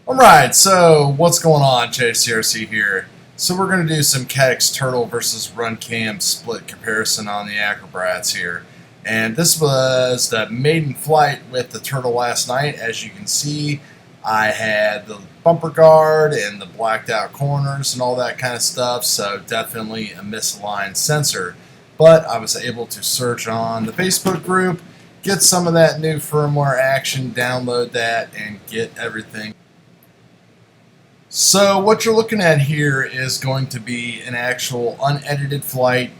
Alright, so what's going on? JCRC here. So we're going to do some Caddx Turtle versus Runcam split comparison on the Acrobats here. And this was the maiden flight with the Turtle last night. As you can see, I had the bumper guard and the blacked out corners and all that kind of stuff, so definitely a misaligned sensor. But I was able to search on the Facebook group, get some of that new firmware action, download that, and get everything. So what you're looking at here is going to be an actual unedited flight.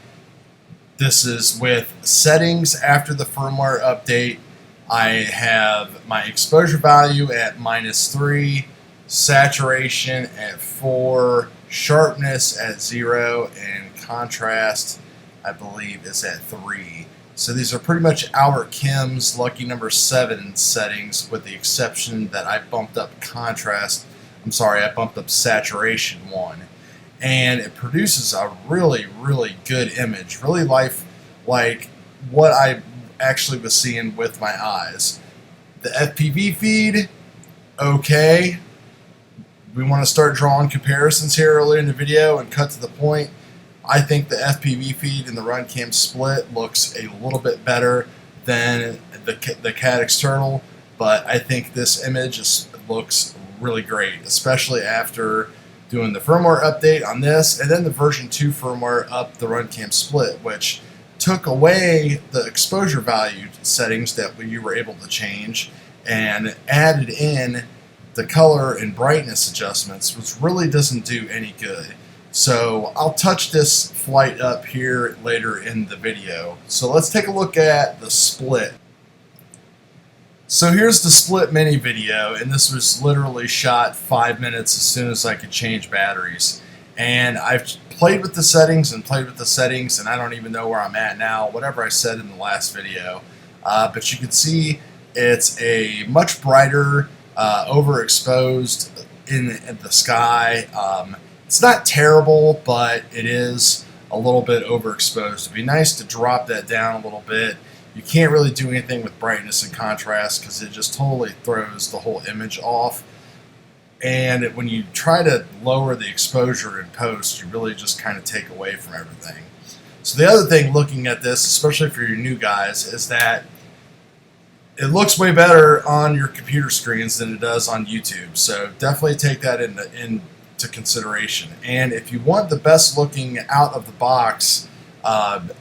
This is with settings after the firmware update. I have my exposure value at -3, saturation at 4, sharpness at 0, and contrast, I believe, is at 3. So these are pretty much our Kim's lucky number 7 settings, with the exception that I bumped up contrast. I bumped up saturation 1, and it produces a really, really good image, really like what I actually was seeing with my eyes. The FPV feed, okay. We want to start drawing comparisons here early in the video and cut to the point. I think the FPV feed in the Runcam split looks a little bit better than the Caddx Turtle, but I think this image looks really great, especially after doing the firmware update on this and then the version 2 firmware up the Runcam split, which took away the exposure value settings that you were able to change and added in the color and brightness adjustments, which really doesn't do any good. So I'll touch this flight up here later in the video. So let's take a look at the split. So here's the split mini video, and this was literally shot 5 minutes as soon as I could change batteries. And I've played with the settings and played with the settings, and I don't even know where I'm at now, whatever I said in the last video. But you can see it's a much brighter, overexposed in the sky. It's not terrible, but it is a little bit overexposed. It'd be nice to drop that down a little bit. You can't really do anything with brightness and contrast because it just totally throws the whole image off. And when you try to lower the exposure in post, you really just kind of take away from everything. So the other thing looking at this, especially for your new guys, is that it looks way better on your computer screens than it does on YouTube. So definitely take that into consideration. And if you want the best looking out of the box,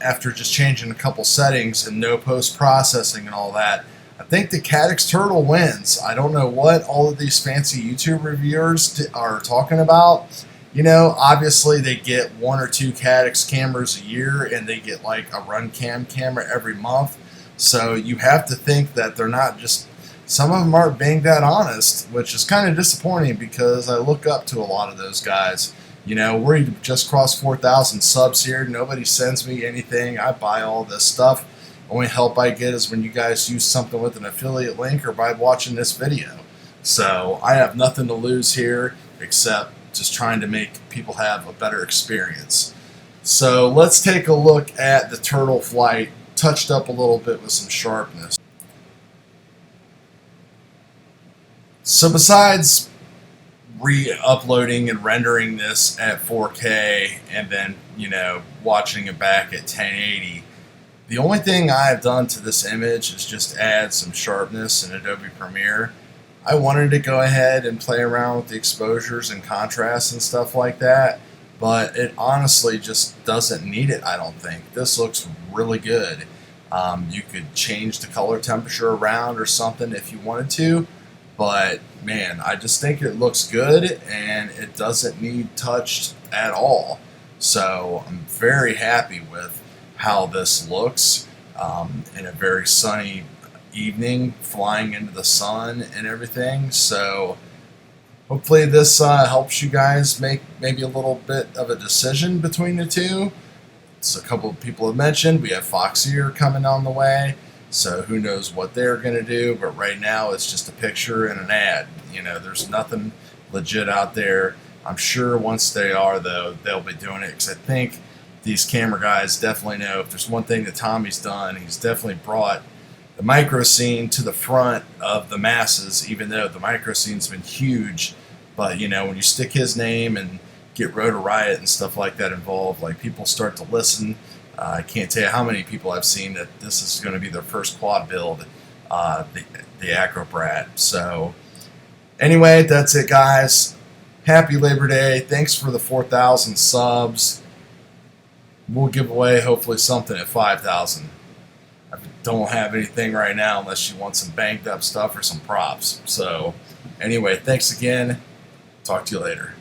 after just changing a couple settings and no post-processing and all that, I think the Caddx Turtle wins. I don't know what all of these fancy YouTube reviewers are talking about. You know, obviously they get 1 or 2 Caddx cameras a year, and they get like a Runcam camera every month. So you have to think that they're not just, some of them aren't being that honest, which is kind of disappointing because I look up to a lot of those guys. You know, we just crossed 4,000 subs here. Nobody sends me anything. I buy all this stuff. Only help I get is when you guys use something with an affiliate link or by watching this video. So I have nothing to lose here except just trying to make people have a better experience. So let's take a look at the Turtle flight, touched up a little bit with some sharpness. So besides re-uploading and rendering this at 4K and then, you know, watching it back at 1080, the only thing I've done to this image is just add some sharpness in Adobe Premiere. I wanted to go ahead and play around with the exposures and contrasts and stuff like that, but it honestly just doesn't need it, I don't think. This looks really good. You could change the color temperature around or something if you wanted to, but man, I just think it looks good and it doesn't need touched at all. So I'm very happy with how this looks in a very sunny evening, flying into the sun and everything. So hopefully this helps you guys make maybe a little bit of a decision between the two. It's a couple of people have mentioned we have FLUX coming on the way. So who knows what they're going to do, but right now it's just a picture and an ad. You know, there's nothing legit out there. I'm sure once they are, though, they'll be doing it, because I think these camera guys definitely know if there's one thing that Tommy's done, he's definitely brought the micro scene to the front of the masses, even though the micro scene's been huge. But you know, when you stick his name and get Rotor Riot and stuff like that involved, like people start to listen. I can't tell you how many people I've seen that this is going to be their first quad build, the Acrobrat. So anyway, that's it, guys. Happy Labor Day. Thanks for the 4,000 subs. We'll give away hopefully something at 5,000. I don't have anything right now unless you want some banked up stuff or some props. So anyway, thanks again. Talk to you later.